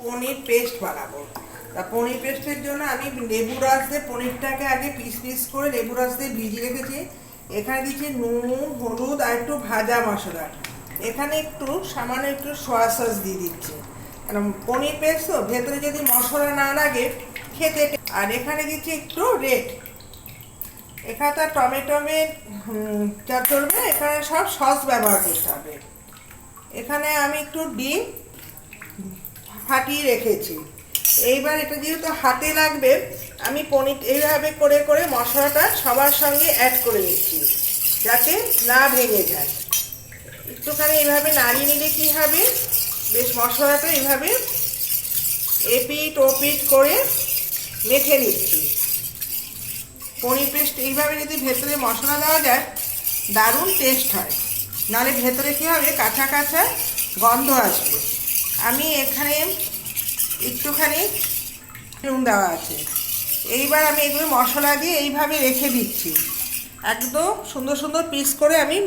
পনির paste বানাবো। তা পনির পেস্টের জন্য আমি লেবু রস দিয়ে পনিরটাকে আগে পিস পিস করে লেবু রস দিয়ে ভিজিয়ে রেখেছি। এখানে দিচ্ছি নুন, হলুদ আর একটু ভাজা মশলা। এখানে একটু সামান্য একটু সয়া সস দিয়ে দিচ্ছি, কারণ পনির পেস্ট তো ভেতরে যদি মশলা না লাগে খেতে। আর এখানে দিচ্ছি একটু রেড। এখানে তো টমেটো চলবে, এখানে সব সস ব্যবহার করতে হবে। এখানে আমি একটু ডিম ফাটিয়ে রেখেছি। এইবার এটা যেহেতু হাতে লাগবে, আমি পনির এইভাবে করে করে মশলাটা সবার সঙ্গে অ্যাড করে দিচ্ছি যাতে না ভেঙে যায়। একটুখানি এইভাবে নাড়িয়ে নিলে কী হবে, বেশ মশলাটা এইভাবে এপিট ওপিট করে মেখে নিচ্ছি। পনির পেস্ট এইভাবে যদি ভেতরে মশলা দেওয়া যায় দারুণ টেস্ট হয়, নাহলে ভেতরে কী হবে, কাঁচা কাঁচা গন্ধ আসবে। আমি এখানে একটুখানি নুন দেওয়া আছে। এইবার আমি এগুলো মশলা দিয়ে এইভাবে রেখে দিচ্ছি। একদম সুন্দর সুন্দর পিস করে আমি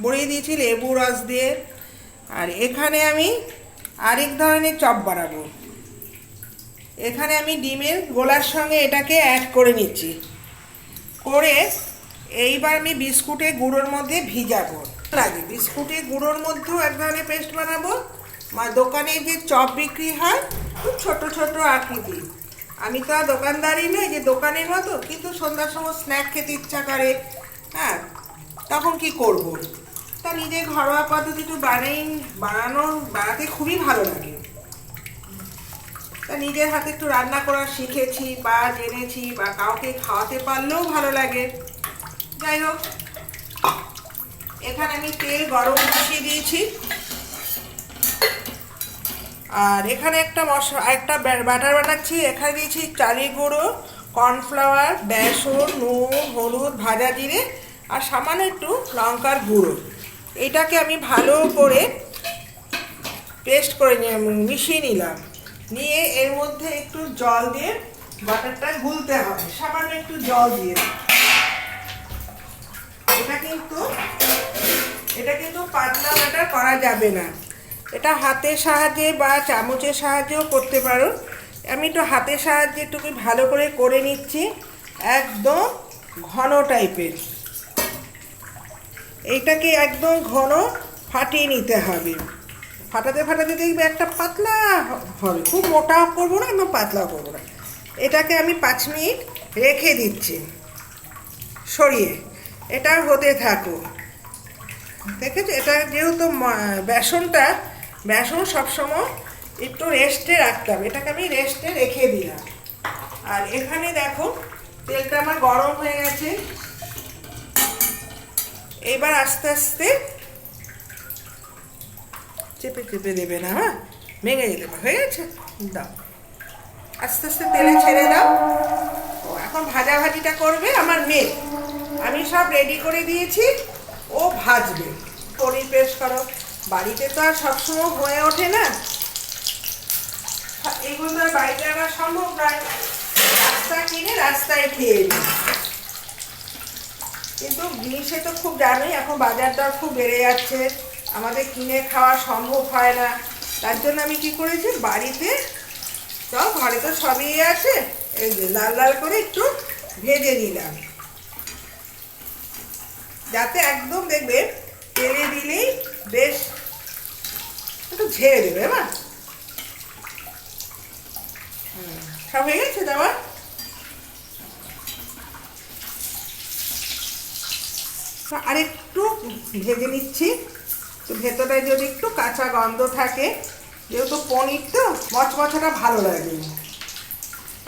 বড়িয়ে দিয়েছি লেবু রস দিয়ে। আর এখানে আমি আরেক ধরনের চপ বানাবো। এখানে আমি ডিমের গোলার সঙ্গে এটাকে অ্যাড করে নিচ্ছি, করে এইবার আমি বিস্কুটের গুঁড়োর মধ্যে ভিজাবো। লাগে বিস্কুটের গুঁড়োর মধ্যেও এক ধরনের পেস্ট বানাবো। দোকানে যে চপ বিক্রি হয় খুব ছোট ছোট আকৃতি, আমি তো আর দোকানদারই নই যে দোকানের মতো, কিন্তু সন্ধ্যার সময় স্ন্যাক খেতে ইচ্ছা করে, হ্যাঁ, তখন কি করব, তা নিজে ঘরোয়া পদ্ধতিটা বানাতে খুবই ভালো লাগে। তা নিজের হাতে একটু রান্না করা শিখেছি বা জেনেছি, বা কাউকে খাওয়াতে পারলেও ভালো লাগে। যাই হোক, এখানে আমি তেল গরম বসিয়ে দিয়েছি। আর এখানে একটা ব্যাটার বানাচ্ছি। এখানে দিয়েছি চালের গুঁড়ো, কর্নফ্লাওয়ার, বেসন, নুন, হলুদ, ভাজা জিরে আর সামান্য একটু লঙ্কার গুঁড়ো। এটাকে আমি ভালো করে পেস্ট করে মিশিয়ে নিলাম। নিয়ে এর মধ্যে একটু জল দিয়ে বাটারটা গুলতে হবে, সামান্য একটু জল দিয়ে। এটা কিন্তু পাতলা বাটার করা যাবে না, এটা হাতের সাহায্যে বা চামচের সাহায্যেও করতে পারো। আমি একটু হাতের সাহায্যে একটু ভালো করে নিচ্ছি, একদম ঘন টাইপের। এইটাকে একদম ঘন ফাটিয়ে নিতে হবে। ফাটাতে ফাটাতে দেখবে একটা পাতলা হবে, খুব মোটাও করবো না, একদম পাতলাও করবো না। এটাকে আমি 5 মিনিট রেখে দিচ্ছি সরিয়ে। এটা হতে থাকুক। দেখেছো, এটা যেহেতু বেসন সবসময় একটু রেস্টে রাখতে হবে, এটাকে আমি রেস্টে রেখে দিলাম। আর এখানে দেখো তেলটা আমার গরম হয়ে গেছে। এবার আস্তে আস্তে চেপে চেপে দেবে না, হ্যাঁ, ভেঙে যেতে পারে। হয়ে গেছে, দাও, আস্তে আস্তে তেলে ছেড়ে দাও। এখন ভাজাভাজিটা করবে আমার মেয়ে, আমি সব রেডি করে দিয়েছি, ও ভাজবে। পনির পেস্ট করো, বাড়িতে তো আর সবসময় হয়ে ওঠে না, এগুলো তো আর বাড়িতে আনা সম্ভব নয়। রাস্তা কিনে রাস্তায় খেয়ে নিই, কিন্তু জিনিসে তো খুব জানোই এখন বাজার দর খুব বেড়ে যাচ্ছে, আমাদের কিনে খাওয়া সম্ভব হয় না। তার জন্য আমি কি করেছি, বাড়িতে সব ঘরে তো সবই আছে, এই যে লাল লাল করে একটু ভেজে নিলাম, যাতে একদম দেখবে তেলে দিলেই বেশ একটু ঝেড়ে দেবে। না, সব হয়ে গেছে দেওয়া। আর একটু ভেজে নিচ্ছি, তো ভেতরটায় যদি একটু কাঁচা গন্ধ থাকে, যেহেতু পনির তো মচমচাটা ভালো লাগে।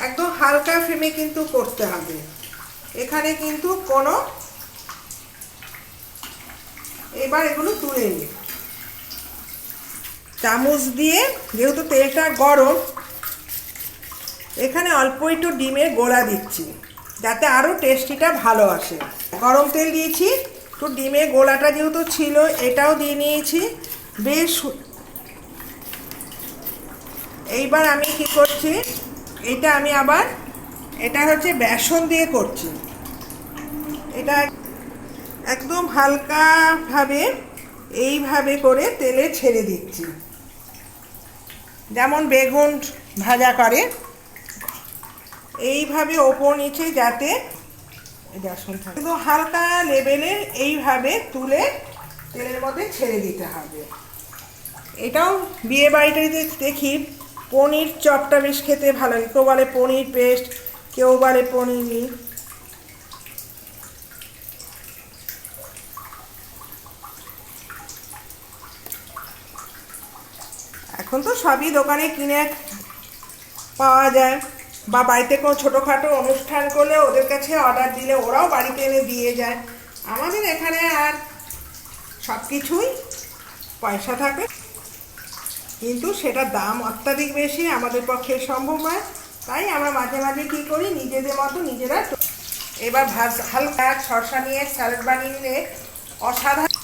একদম হালকা ফ্লেমে কিন্তু করতে হবে, এখানে কিন্তু কোনো। এবার এগুলো তুলে নিই চামচ দিয়ে, যেহেতু তেলটা গরম, এখানে অল্প একটু ডিমের গোলা দিচ্ছি যাতে আরও টেস্টিটা ভালো আসে। গরম তেল দিয়েছি, একটু ডিমের গোলাটা যেহেতু ছিল এটাও দিয়ে নিয়েছি বেশ। এইবার আমি কি করছি, এটা হচ্ছে বেসন দিয়ে করছি। এটা একদম হালকাভাবে এইভাবে করে তেলে ছেড়ে দিচ্ছি। যেমন বেগুন ভাজা করে এইভাবে ওপর নিচে, যাতে রসুন থাকে কিন্তু হালকা লেভেলে এইভাবে তুলে তেলের মধ্যে ছেড়ে দিতে হবে। এটাও বিয়ে বাড়িতে দেখি পনির চপটা বেশ খেতে ভালো লাগে, কেউ বলে পনির পেস্ট, কেউ বলে পনির। এখন তো সবই দোকানে কিনে পাওয়া যায়, বা বাড়িতে কোনো ছোটোখাটো অনুষ্ঠান করলে ওদের কাছে অর্ডার দিলে ওরাও বাড়িতে এনে দিয়ে যায়। আমাদের এখানে আর সব কিছুই পয়সা থাকে, কিন্তু সেটার দাম অত্যাধিক বেশি, আমাদের পক্ষে সম্ভব নয়। তাই আমরা মাঝে মাঝে কী করি, নিজেদের মতো নিজেরা। এবার হালকা শসা নিয়ে স্যালাড বানিয়ে নিলে অসাধারণ।